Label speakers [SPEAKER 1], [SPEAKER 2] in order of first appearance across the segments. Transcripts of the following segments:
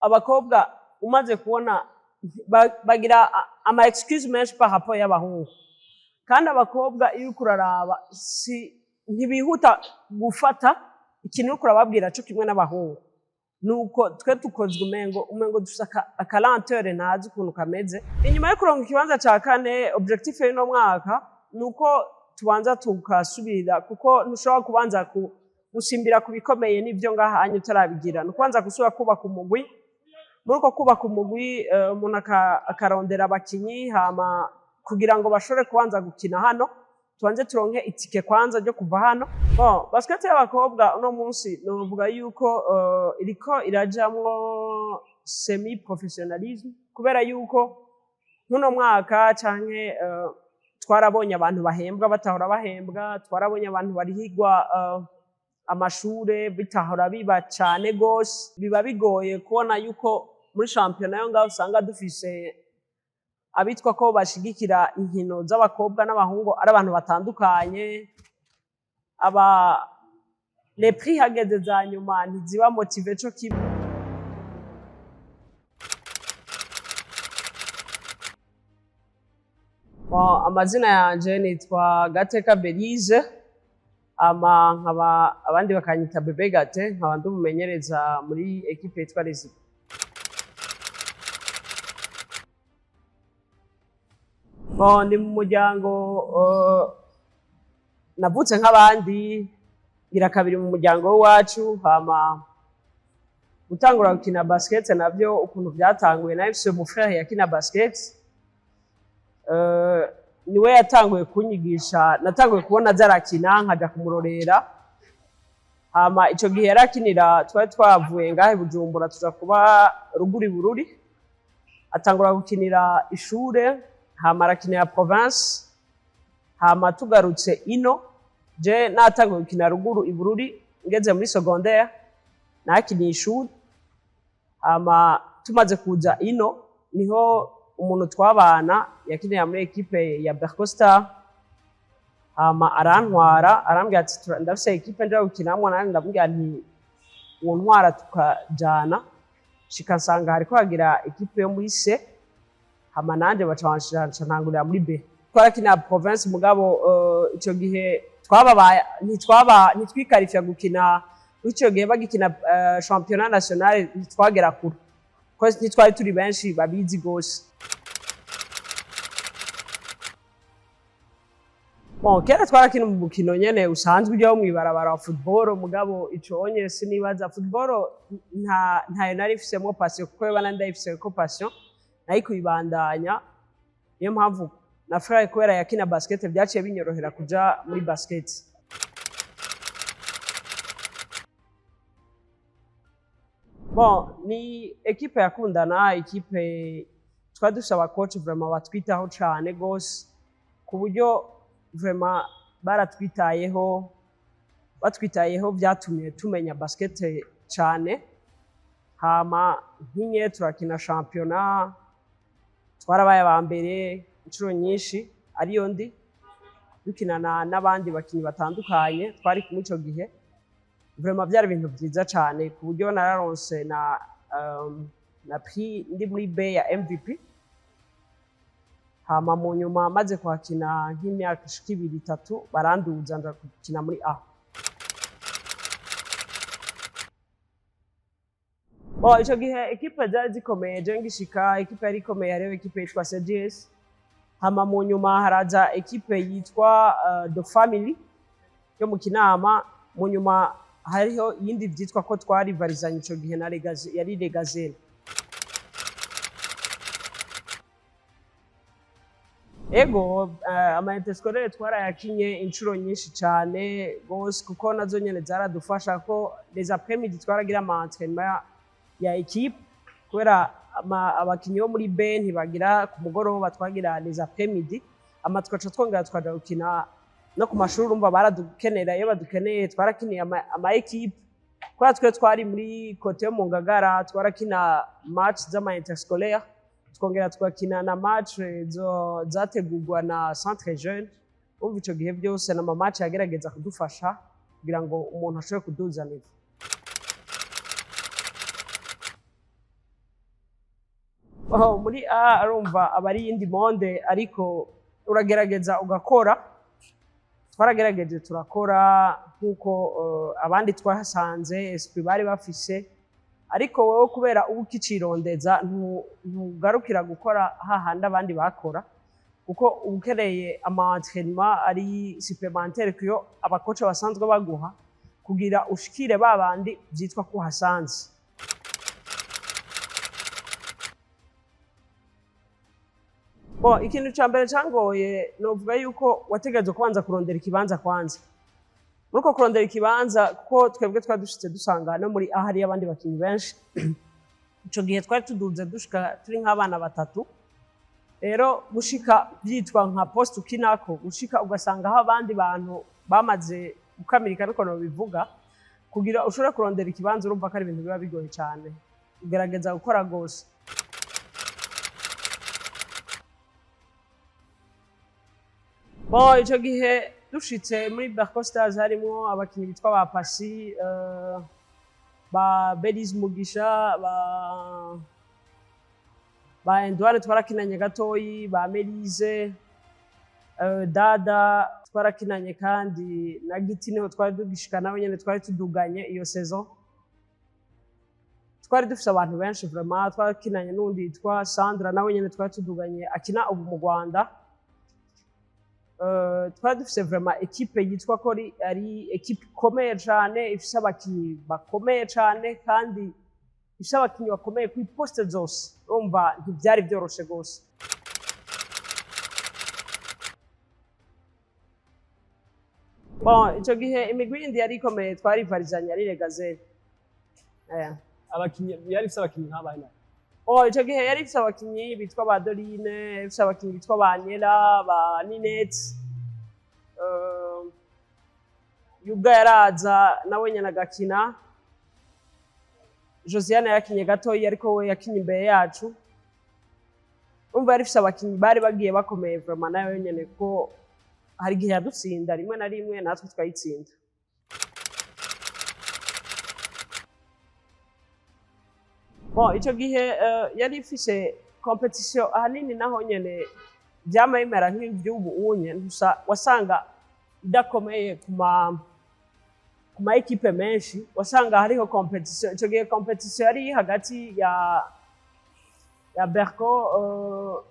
[SPEAKER 1] abakobwa umaze kubona bagira ama excuse menshi par rapport y'abahungu, kandi abakobwa iyo kuraraba ntibihuta gufata ikintu kurababwira cyo kimwe n'abahungu, nuko twe tukozwe umengo dufite akalantere ntazi ukuntu kameze. Inyuma yo kuronka ikibanza ca kane, objectif y'ino mwaka nuko tubanza tukasubira, kuko ntushobora kubanza gusimbira ku bikomeye n'ivyo ngahanye utarabigira, nukubanza gusubira kubaka umugwi. Muri uko kubaka umugwi umuntu akarondera abakinyi hama kugira ngo bashobore kubanza gukina hano, tubanze turonke itike kwanza ryo kuva hano. Basket y'abakobwa uno munsi novuga yuko iriko irajamwo semi professionalism, kubera yuko nkuno mwaka canke twarabonye abantu bahembwa batahora bahembwa, twarabonye abantu barihigwa amashure bitahora biba cane gose. Biba bigoye kubona yuko muri championnat yo ngaho usanga dufise abitwa ko bashigikira inkino z'abakobwa n'abahungu ari abantu batandukanye, les prix hageze za nyuma ntiziba motive co kimwe. Amazina yanje nitwa Gateka Belize, nkaba abandi bakanyita Bebe Gate, nkaba ndumumenyereza muri equipe yitwa Rezi. Ndi mu muryango navutse nk'abandi, ngira kabiri mu muryango wacu, hama gutangura gukina basket navyo ukuntu byatanguye, na FC mon frère yakina basket, niwe yatanguye kunyigisha. Natanguye kubona zarakina nkaja kumurorera, hama ico gihe yarakinira, twari twavuye ngahe Bujumbura tuja kuba ruguri Bururi, atangura gukinira ishure, hama arakinira province, hama tugarutse ino je natanguye gukina ruguru Ibururi. Ngeze muri secondaire nakiniye ishuri, hama tumaze kuza ino niho umuntu twabana yakinira muri equipe ya Bercosta, hama arantwara arambwira ati ndafise equipe nje gukinamwo, nandi ndamubwira nti uwo ntwara tukajana, shika nsanga hariko hagira equipe yo muri C, hama nanje bacanshira ntangurira muri B. Twarakina province mugabo ico gihe ntitwikarifya gukina, ico gihe bagikina championnat national ntitwagera kure, kuko ntitwari turi benshi babizi gose. Kera twarakina mu mukino nyene usanzwe ujyaho mw'ibarabara wa football, mugabo ico onye sinibaza football ntayo nari mfisemo passion, kuko yaba ndayifiseko passion nayo kuyibandanya. Niyo mpamvu na frère kubera yakina basket byaciye binyorohera kuja muri basket. Ni equipe yakundana, equipe twadusaba coach vraiment batwitaho cane gose, ku buryo vraiment batwitayeho byatumye tumenya basket cane. Hama nk'inye turakina championnat, twarabaye aba mbere inshuro nyinshi, ariyo ndi dukinana n'abandi bakinyi batandukanye twari kumwe ico gihe. Vraiment byari ibintu byiza cane, ku buryo nararonse na prix ndi muri B ya MVP. Hama mu nyuma maze kwakina nk'imyaka ishika 2-3 baranduza nja gukina muri A. Ico gihe equipe zari zikomeye, je ngishika equipe yari ikomeye, hariho equipe yitwa CGS, hama mu nyuma haraza equipe yitwa The Family yo mu Kinama, mu nyuma hariho iyindi vyitwa ko twarivarizanye ico gihe na yari Legazelle. Ego ama interscolaire twarayakinye inshuro nyinshi cane gose, kuko nazo nyene zaradufasha ko les après-midi twaragira ama entraînement ya equipe, kubera abakinyi bo muri B ntibagira ku mugoroba, twagira les après-midi, ama twaca twongera twaja gukina no ku mashuri. Urumva baradukenera, iyo badukeneye twarakiniye ama equipe, kubera twe twari muri kote yo mu Ngagara, twarakina match z'ama interscolaire, twongera twakina na match zategurwa na Centre Jeune. Umva ico gihe byose na match yagerageza kudufasha kugira ngo umuntu ashobore kuduzanira. muri A arumva abari yindi monde ariko uragerageza ugakora. Twaragerageje turakora nkuko abandi twahasanze esprit bari bafise, ariko wowe kubera ubu kicirondeza ntugarukira gukora hahandi abandi bakora, kuko ubukereye ama entraînement ari supplémentaire kuyo abakoca basanzwe baguha kugira ushikire babandi byitwa ko hasanze. Ikintu cyambere cyangoye novuga yuko wategereje kubanza kurondera ikibanza kwanza. Muri uko kurondera ikibanza kuko twebwe twadushitse dusanga no muri ahari abandi bakinyi benshi ico gihe twari tuduze dushika turi nk'abana batatu, rero gushika byitwa nka post ukinako gushika ugasanga aho abandi bantu bamaze gukamirika ariko no bivuga kugira ushobora kurondera ikibanza urumva ko ari ibintu biba bigoye cyane, ugerageza gukora gose. Ico gihe dushitse muri Berco Stars harimo abakinyi bitwa ba Pasi, ba Belize Mugisha, ba Endouane twarakinanye gatoyi, ba Melise, Dada twarakinanye kandi na Giti niho twari dugishika nawe nyene twari tuduganye iyo saison. Twari dufise abantu benshi vraiment, twarakinanye n'undi yitwa Sandra nawe nyene twari tuduganye akina ubu mu Rwanda. Twari dufise vraiment equipe yitwa ko ari equipe ikomeye cyane, ifise abakinyi bakomeye cyane kandi ifise abakinyi bakomeye ku poste zose, urumva ntibyari byoroshe gose. Ico gihe imigwi yindi yari ikomeye twari varizanye ari Legazelle.
[SPEAKER 2] Abakinyi yari ifise abakinyi nk'abana.
[SPEAKER 1] Ico gihe yari ifise abakinyi bitwa ba Dorine, ifise abakinyi bitwa ba Nyela, ba Ninette, Yuga yaraza nawe nyene agakina, Josiane yakinye gatoyi ariko we yakinye imbere yacu. Urumva yari ifise abakinyi bari bagiye bakomeye vraiment nawe nyene ko hari igihe yadutsinda rimwe na rimwe natwe twayitsinda. Ico gihe yari ifise competition ahanini naho nyene byama bimera nk'ivy'ubu unye, gusa wasanga idakomeye kuma equipe menshi, wasanga hariho competition. Ico gihe competition yari hagati ya Berco,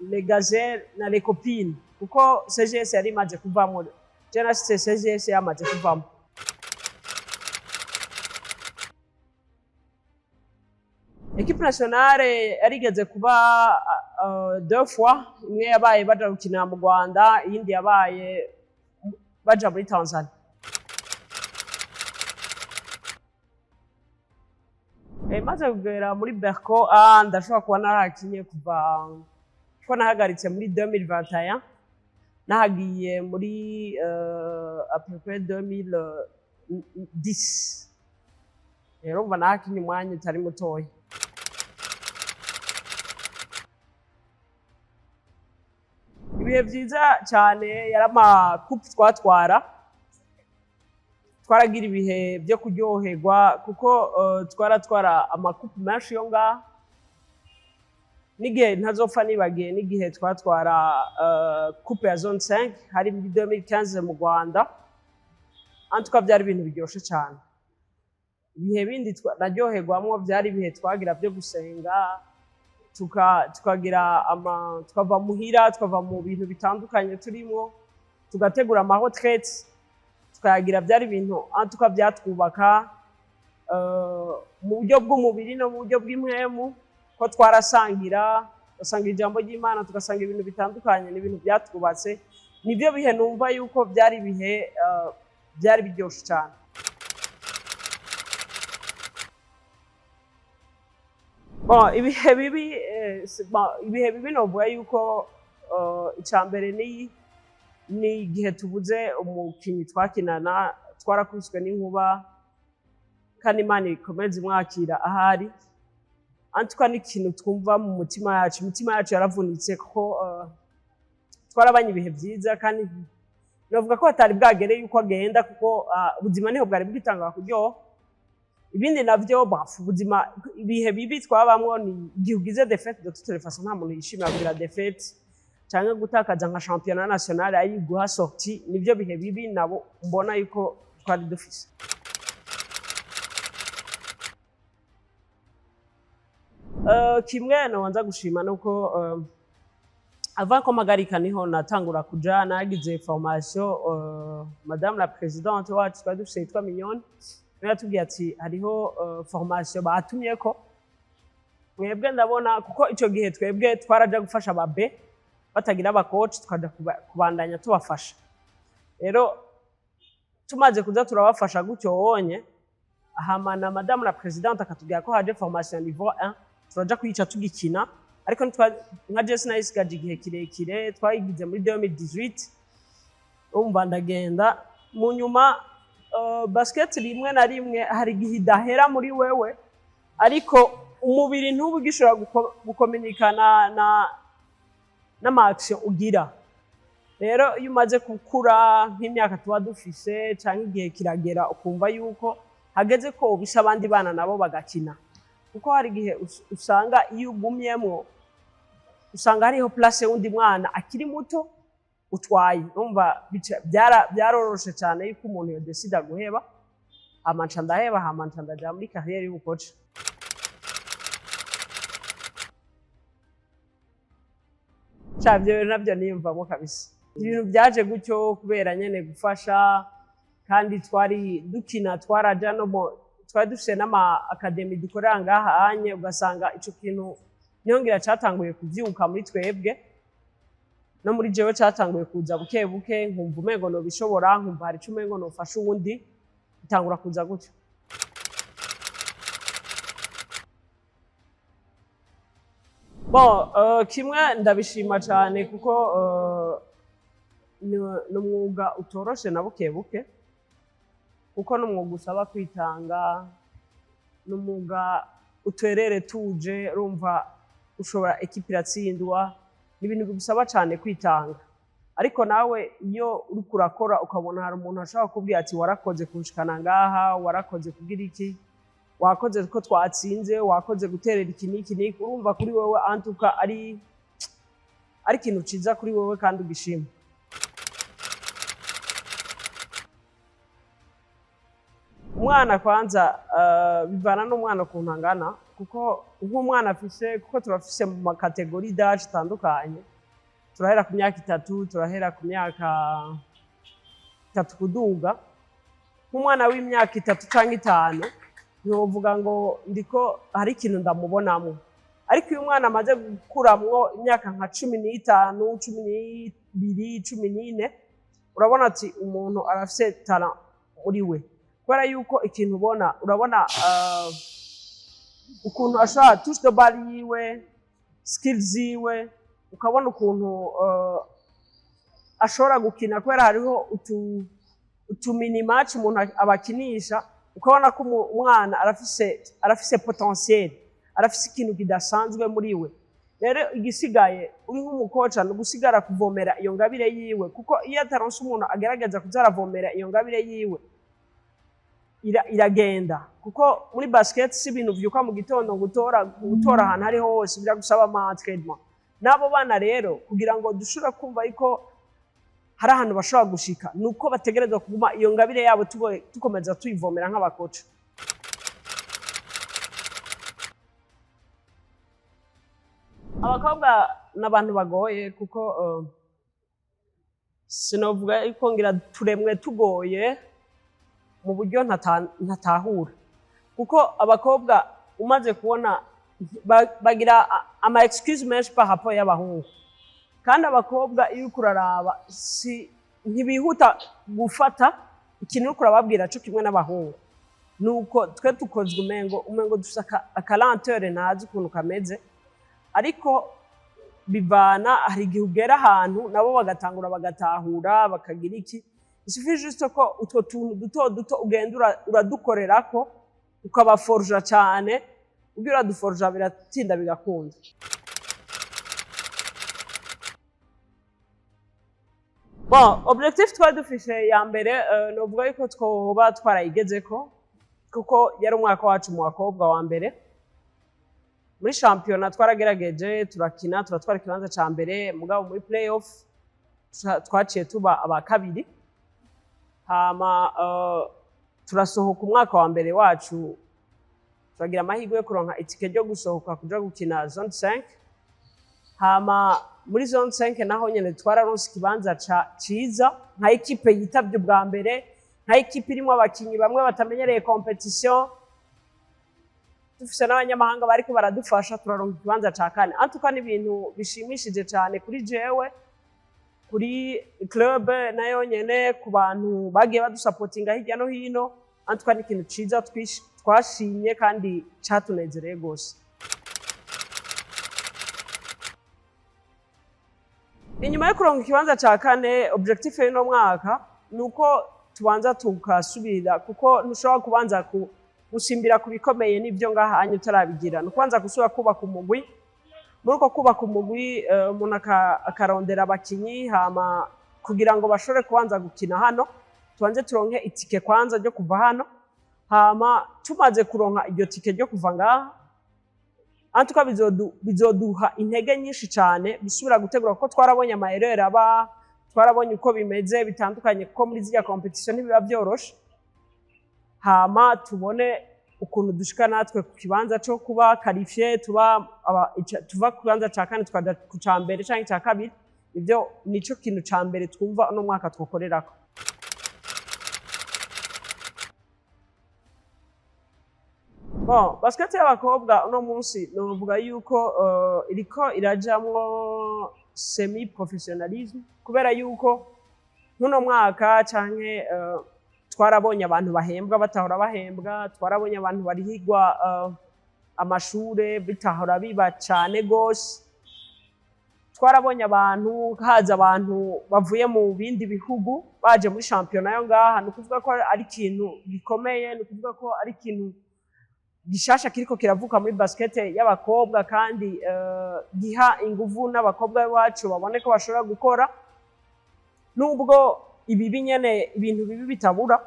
[SPEAKER 1] les Gazelles na les Copines, kuko CGS yari imaze kuvamo, jena CGS yamaze kuvamo. Equipe nationale yarigeze kuba 2 fois, imwe yabaye baja gukina mu Rwanda, iyindi yabaye baja muri Tanzania. Maze kugera muri Berco ndashobora kuba narakinye kuva ko nahagaritse muri 2021, nahagiye muri à peu près 2010. Rero umva nahakinye umwanya utari mutoya. Ibihe byiza cyane yari amakupe twaragira ibihe byo kuryoherwa kuko twaratwara amakupe menshi yo ngaha, n'igihe ntazopfa nibagiye n'igihe twatwara coupe ya zone 5 hari muri 2015 mu Rwanda, antuka byari ibintu biryoshye cyane. Ibihe bindi naryoherwamo byari ibihe twagira byo gusenga, tukagira tukava muhira, tukava mu bintu bitandukanye turimo, tugategura ama retraite, tukagira byari ibintu antuka byatwubaka mu buryo bw'umubiri no mu buryo bw'impwemu, ko twarasangira, tugasangira ijambo ry'Imana, tugasanga ibintu bitandukanye, n'ibintu byatwubatse. Nibyo bihe numva yuko byari ibihe byari biryoshye cyane. Ibihe bibi novuga yuko icambere ni igihe tubuze umukinyi twakinana, twarakubiswe n'inkuba kandi Imana ikomeze imwakira ahari. Antuka n'ikintu twumva mu mutima yacu, imitima yacu yaravunitse kuko twarabanye ibihe byiza, kandi novuga ko hatari bwagere yuko agenda kuko ubuzima niho bwari bwitanga kuryoha. ibindi navyo bafu ubuzima ibihe bibi twabamwo ni igihe ugize defete de toute façon nta muntu yishimira kugira defete canke gutakaza nka championnat national ari guha sorti nivyo bihe bibi nabo mbona yuko twari dufise. Kimwe nabanza gushima nuko avant ko magarika niho natangura kuja nagize formation madame la présidente wacu twari dufise yitwa Mignone yatubwiye ati hariho formation batumyeko mwebwe ndabona kuko ico gihe twebwe twaraja gufasha ababe batagira aba coach tukaja kubandanya tubafasha rero tumaze kuza turabafasha gutyo wonye ahamana madame la présidente akatubwira ko haje formation niveau 1 turaja kwica tugikina ariko nka Jesse nayisigaje igihe kirekire twayigize muri 2018 umva ndagenda mu nyuma basket rimwe na rimwe hari igihe idahera muri wewe ariko umubiri ntubugishobora gukominikana na action ugira rero iyo umaze gukura nk'imyaka tuba dufise canke igihe kiragera ukumva yuko hageze ko ubisha abandi bana nabo bagakina kuko hari igihe usanga iyo ugumyemwo usanga hariho place undi mwana akiri muto utwaye numva byaroroshe cyane yuko umuntu yo decide guheba amanca ndaheba hamanca ndaja muri carrière y'ubukoci. Chavyo nabyo niyumvamo kabisa ibintu byaje gutyo kubera nyene gufasha kandi twari dukina twaraja no twari dufise n'ama academy dukorera ngaha anye ugasanga ico kintu nyongira catanguye kuvyuka muri twebwe no muri jewe catanguye kuza buke buke nkumva umengo no bishobora nkumva hari cumengo no fasha uwundi itangura kuza gutyo. Bon kimwe ndabishima cyane kuko n'umwuga utoroshe na buke buke kuko n'umwuga usaba kwitanga n'umwuga utwerere tuje urumva ushobora ekipe iratsindwa n'ibintu bigusaba cyane kwitanga ariko nawe iyo uri kurakora ukabona hari umuntu ashaka kubwira ati warakoze kunshikana ngaha warakoze kugira iki wakoze ko twatsinze wakoze guterera iki niki urumva kuri wewe antuka ari ikintu ciza kuri wewe kandi ugishima. Umwana kwanza bivana n'umwana ukuntu angana kuko nk'umwana afise kuko turafise mu makategori d'âge atandukanye turahera ku myaka 3 turahera ku myaka 3 kuduga nk'umwana w'imyaka 3 canke 5 nyovuga ngo ndiko hari ikintu ndamubonamo ariko uyu mwana amaze gukuramwo imyaka nka 15 12 14 urabona ati umuntu arafise talent muri we kubera yuko ikintu ubona urabona ukuntu ashobora touche de balle yiwe skills ziwe ukabona ukuntu ashobora gukina kubera hariho utu mini match umuntu abakinisha ukabona ko umwana arafise potentiel arafise ikintu kidasanzwe muri we rero igisigaye uri nk'umukoca no gusigara kuvomera iyo ngabire yiwe kuko iyo ataronse umuntu agerageza kuzaravomera iyo ngabire yiwe iragenda kuko muri basket si ibintu vyuka mu gitondo gutora ahantu hariho hose biragusaba entraînement nabo bana rero kugira ngo dushobora kumva yuko hari ahantu bashobora gushika nuko bategerezwa kuguma iyo ngabire yabo tukomeza tuyivomera nk'abakoca. Abakobwa n'abantu bagoye kuko sinovuga yuko ngira turemwe tugoye mu buryo ntatahura kuko abakobwa umaze kubona bagira ama excuse menshi par rapport y'abahungu kandi abakobwa iyo kuraraba ntibihuta gufata ikintu uri kurababwira cyo kimwe n'abahungu nuko twe tukozwe umengo dusaka akalantere nazi ukuntu kameze ariko bivana hari igihe ugera ahantu nabo bagatangura bagatahura bakagira iki isufi juste ko utwo tuntu duto ugenda uradukorerako ukabaforja cyane ubwo uraduforja biratinda bigakunda. Bon objectif twari dufise ya mbere novuga yuko twoba twarayigezeko kuko yari umwaka wacu mu bakobwa wa mbere. Muri shampiyona twaragerageje turakina turatwara ikibanza ca mbere, mugabo muri playoff twaciye tuba aba kabiri. Hama turasohoka umwaka wa mbere wacu, turagira amahirwe yo kuronka itike ryo gusohoka kuja gukina zone 5. Hama muri zone 5 naho nyene twararonse ikibanza ciza nka equipe yitavye ubwa mbere, nka equipe irimo abakinyi bamwe batamenyereye competition, dufise n'abanyamahanga bariko baradufasha, turaronka ikibanza ca 4. Antuka ni ibintu bishimishije cyane kuri jewe, kuri club nayo nyene, ku bantu bagiye badusapotinga hirya no hino. Antuka ni ikintu ciza twashimye kandi catunezereye gose. Inyuma yo kuronka ikibanza ca 4, objectif y'uno mwaka nuko tubanza tukasubira, kuko ntushobora kubanza gusimbira ku bikomeye n'ivyo ngaha anyu tarabigira. Nukubanza gusubira kubaka umugwi, muri uko kubaka umugwi umuntu akarondera abakinyi, hama kugira ngo bashobore kubanza gukina hano tubanze turonke itike kwanza ryo kuva hano. Hama tumaze kuronka iryo tike ryo kuva ngaha, antuka bizoduha intege nyinshi cyane gusubira gutegura, kuko twarabonye amaerere aba, twarabonye uko bimeze bitandukanye, kuko muri ziriya competition ntibiba byoroshe. Hama tubone ukuntu dushika natwe ku kibanza cyo kuba qualifié, tuva ku kibanza ca 4 tukaja ku ca mbere canke ca kabiri. Ivyo nico kintu ca mbere twumva no mwaka twokorerako. Bon, basket y'abakobwa uno munsi novuga yuko iriko irajamwo semi professionalism, kubera yuko nkuno mwaka canke twarabonye abantu bahembwa batahora bahembwa, twarabonye abantu barihigwa amashure bitahora biba cyane gose, twarabonye abantu haza abantu bavuye mu bindi bihugu baje muri shampiyona yo ngaha. Nukuvuga ko ari ikintu gikomeye, nukuvuga ko ari ikintu gishasha kiriko kiravuka muri basket y'abakobwa, kandi giha inguvu n'abakobwa bacu babone ko bashobora gukora, nubwo ibi nyene ibintu bibi bitabura.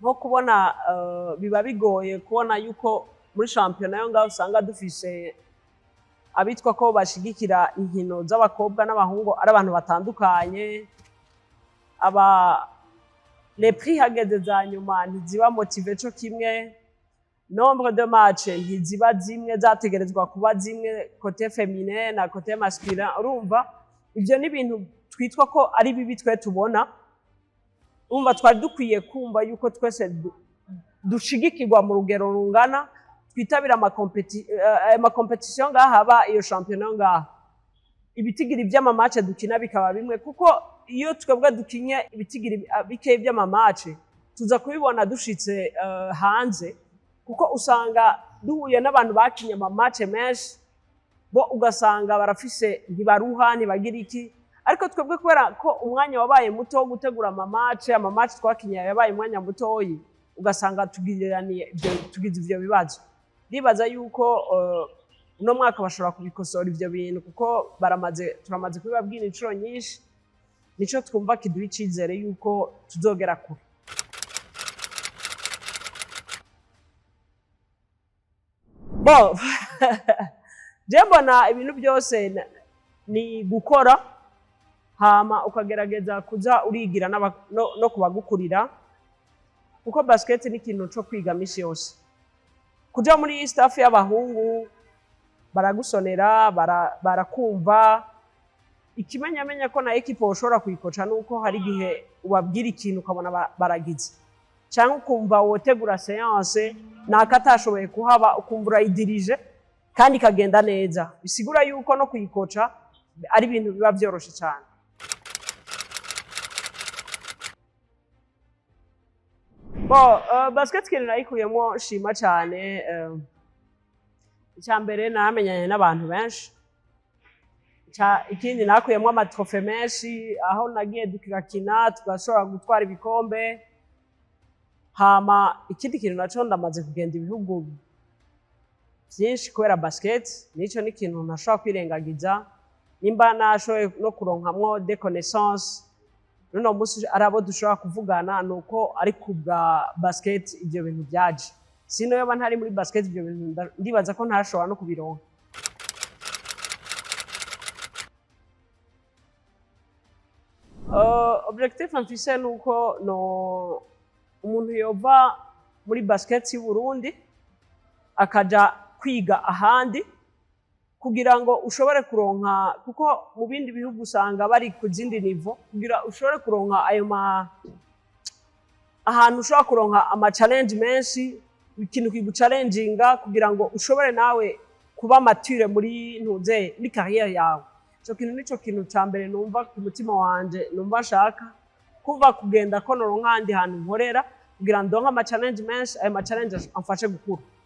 [SPEAKER 1] Nko kubona biba bigoye kubona yuko muri shampiyona yo ngaho usanga dufise abitwa ko bashigikira inkino z'abakobwa n'abahungu ari abantu batandukanye. Les prix hageze za nyuma ntiziba motive co kimwe, nombre de match ntiziba zimwe, zategerezwa kuba zimwe côté féminin na côté masculin. Urumva ivyo ni ibintu twitwa ko ari bibi twe tubona. Urumva twari dukwiye kumva yuko twese dushigikirwa mu rugero rungana, twitabira ama competition ngaha haba iyo championnat ngaha, ibitigiri by'amamace dukina bikaba bimwe, kuko iyo twebwe dukinye ibitigiri bikeye by'amamace tuza kubibona dushitse hanze, kuko usanga duhuye n'abantu bakinye amamace menshi, bo ugasanga barafise ntibaruha ntibagira iki. Ariko twebwe kubera ko umwanya wabaye muto wo gutegura amamace twakinye yabaye umwanya mutoyi, ugasanga tugize ivyo bibazo. Ndibaza yuko uno mwaka bashobora kubikosora ivyo bintu, kuko turamaze kubibabwira inshuro nyinshi. Nico twumva kiduha icizere yuko tuzogera kure. Bon, je mbona ibintu byose ni gukora, hama ukagerageza kuza urigira no kubagukurira, kuko basket ni ikintu cyo kwiga misi yose. Kuja muri staff y'abahungu baragusonera, barakumva, ikimenyamenya ko na equipe ushobora kuyikoca nuko hari gihe ubabwira ikintu ukabona baragize, cyangwa ukumva wotegura séance nakatashoboye kuhaba ukumva urayidirije kandi kagenda neza. Bisigura yuko no kuyikoca ari ibintu biba byoroshe cyane. Bon, basket kintu nayikuyemo shima cyane. Icyambere namenyanye n'abantu benshi, ikindi nakuyemo amatrofe menshi, aho nagiye dukina tugashobora gutwara ibikombe. Hama ikindi kintu naco ndamaze kugenda ibihugu byinshi kubera basket, nico ni ikintu ntashobora kwirengagiza. Nimba nashoboye no kuronkamwo des connaissances none umunsi arabo dushobora kuvugana nuko ari kubwa basket ibyo bintu byaje sino yoba ntari muri basket ibyo bintu ndibaza ko ntashobora no kubironka. Objectif mfise nuko no umuntu yova muri basket y'u Burundi akaja kwiga ahandi kugira ngo ushobore kuronka kuko mu bindi bihugu usanga bari ku zindi niveau kugira ushobore kuronka ayo ahantu ushobora kuronka ama challenge menshi ikintu kiguchallenginga kugira ngo ushobore nawe kuba mature muri ntuze muri career yawe. So kintu nico kintu cyambere numva ku mutima wanje numva shaka kuva kugenda ko noronka handi hantu nkorera kugira ndonka ama challenge menshi ayo ma challenge amfashe gukura.